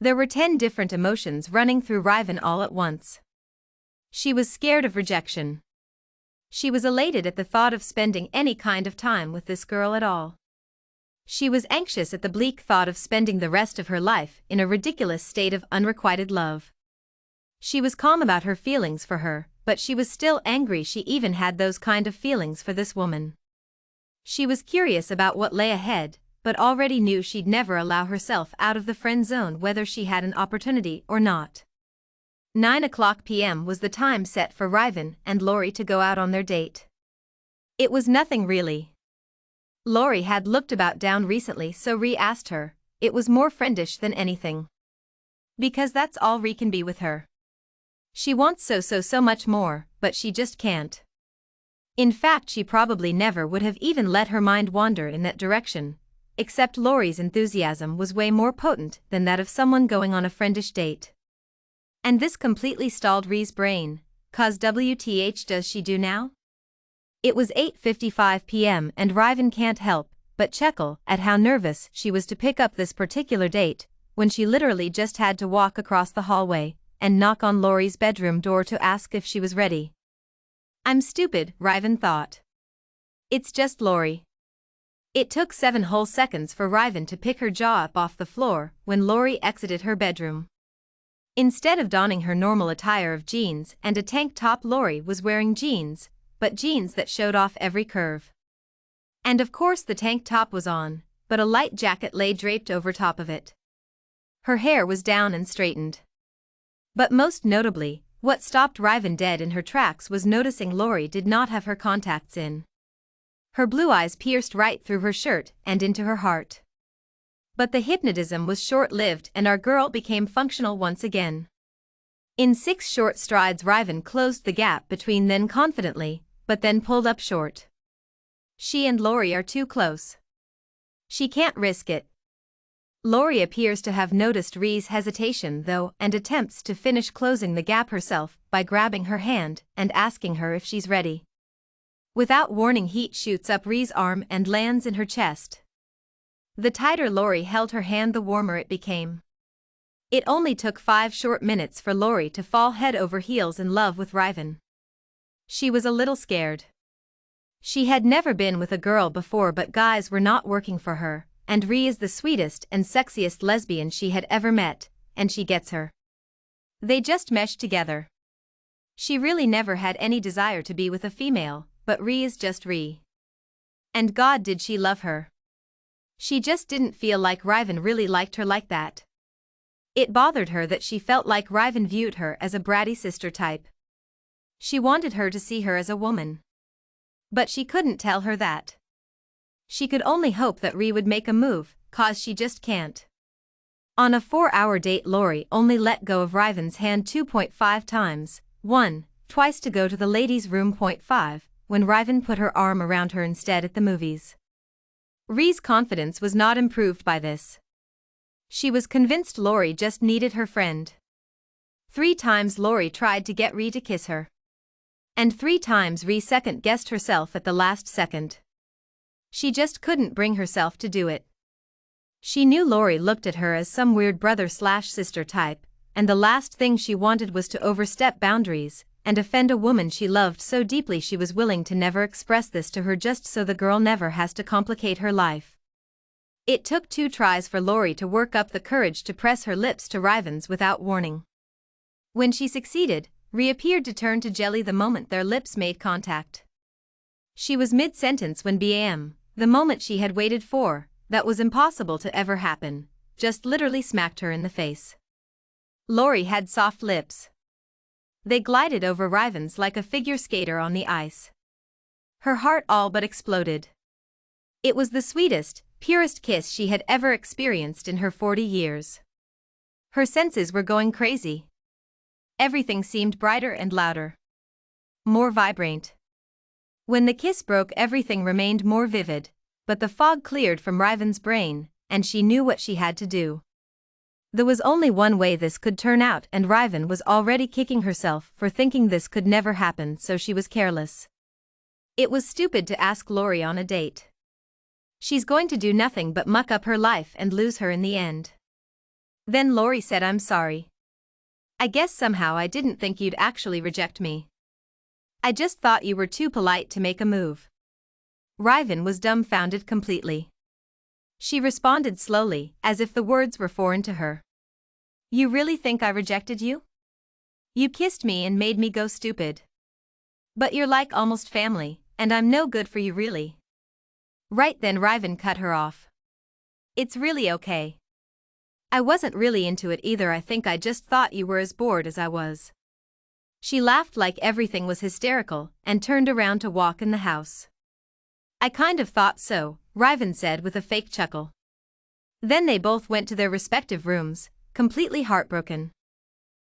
There were 10 different emotions running through Riven all at once. She was scared of rejection. She was elated at the thought of spending any kind of time with this girl at all. She was anxious at the bleak thought of spending the rest of her life in a ridiculous state of unrequited love. She was calm about her feelings for her, but she was still angry she even had those kind of feelings for this woman. She was curious about what lay ahead, but already knew she'd never allow herself out of the friend zone whether she had an opportunity or not. 9:00 p.m. was the time set for Riven and Lori to go out on their date. It was nothing really. Lori had looked about down recently, so Ree asked her. It was more friendish than anything. Because that's all Ree can be with her. She wants so much more, but she just can't. In fact, she probably never would have even let her mind wander in that direction, except Lori's enthusiasm was way more potent than that of someone going on a friendish date. And this completely stalled Ree's brain, 'cause WTH does she do now? It was 8:55 p.m. and Riven can't help but chuckle at how nervous she was to pick up this particular date, when she literally just had to walk across the hallway and knock on Lori's bedroom door to ask if she was ready. I'm stupid, Riven thought. It's just Lori. It took 7 whole seconds for Riven to pick her jaw up off the floor when Lori exited her bedroom. Instead of donning her normal attire of jeans and a tank top, Lori was wearing jeans, but jeans that showed off every curve. And of course the tank top was on, but a light jacket lay draped over top of it. Her hair was down and straightened. But most notably, what stopped Riven dead in her tracks was noticing Lori did not have her contacts in. Her blue eyes pierced right through her shirt and into her heart. But the hypnotism was short-lived and our girl became functional once again. In 6 short strides Riven closed the gap between them confidently, but then pulled up short. She and Lori are too close. She can't risk it. Lori appears to have noticed Ree's hesitation though and attempts to finish closing the gap herself by grabbing her hand and asking her if she's ready. Without warning, heat shoots up Ree's arm and lands in her chest. The tighter Lori held her hand, the warmer it became. It only took 5 short minutes for Lori to fall head over heels in love with Riven. She was a little scared. She had never been with a girl before, but guys were not working for her, and Ree is the sweetest and sexiest lesbian she had ever met, and she gets her. They just meshed together. She really never had any desire to be with a female, but Ree is just Ree. And God, did she love her. She just didn't feel like Riven really liked her like that. It bothered her that she felt like Riven viewed her as a bratty sister type. She wanted her to see her as a woman. But she couldn't tell her that. She could only hope that Ree would make a move, 'cause she just can't. On a 4-hour date, Lori only let go of Riven's hand 2.5 times, twice to go to the ladies' room. 5, when Riven put her arm around her instead at the movies. Ree's confidence was not improved by this. She was convinced Lori just needed her friend. 3 times Lori tried to get Ree to kiss her. And 3 times Ree second-guessed herself at the last second. She just couldn't bring herself to do it. She knew Lori looked at her as some weird brother/sister type, and the last thing she wanted was to overstep boundaries and offend a woman she loved so deeply she was willing to never express this to her just so the girl never has to complicate her life. It took 2 tries for Lori to work up the courage to press her lips to Riven's without warning. When she succeeded, Ree appeared to turn to jelly the moment their lips made contact. She was mid-sentence when bam, the moment she had waited for, that was impossible to ever happen, just literally smacked her in the face. Lori had soft lips. They glided over Riven's like a figure skater on the ice. Her heart all but exploded. It was the sweetest, purest kiss she had ever experienced in her 40 years. Her senses were going crazy. Everything seemed brighter and louder. More vibrant. When the kiss broke, everything remained more vivid, but the fog cleared from Riven's brain, and she knew what she had to do. There was only one way this could turn out, and Riven was already kicking herself for thinking this could never happen, so she was careless. It was stupid to ask Lori on a date. She's going to do nothing but muck up her life and lose her in the end. Then Lori said, I'm sorry. I guess somehow I didn't think you'd actually reject me. I just thought you were too polite to make a move. Riven was dumbfounded completely. She responded slowly, as if the words were foreign to her. You really think I rejected you? You kissed me and made me go stupid. But you're like almost family, and I'm no good for you really. Right then Riven cut her off. It's really okay. I wasn't really into it either, I think I just thought you were as bored as I was. She laughed like everything was hysterical and turned around to walk in the house. I kind of thought so, Riven said with a fake chuckle. Then they both went to their respective rooms, completely heartbroken.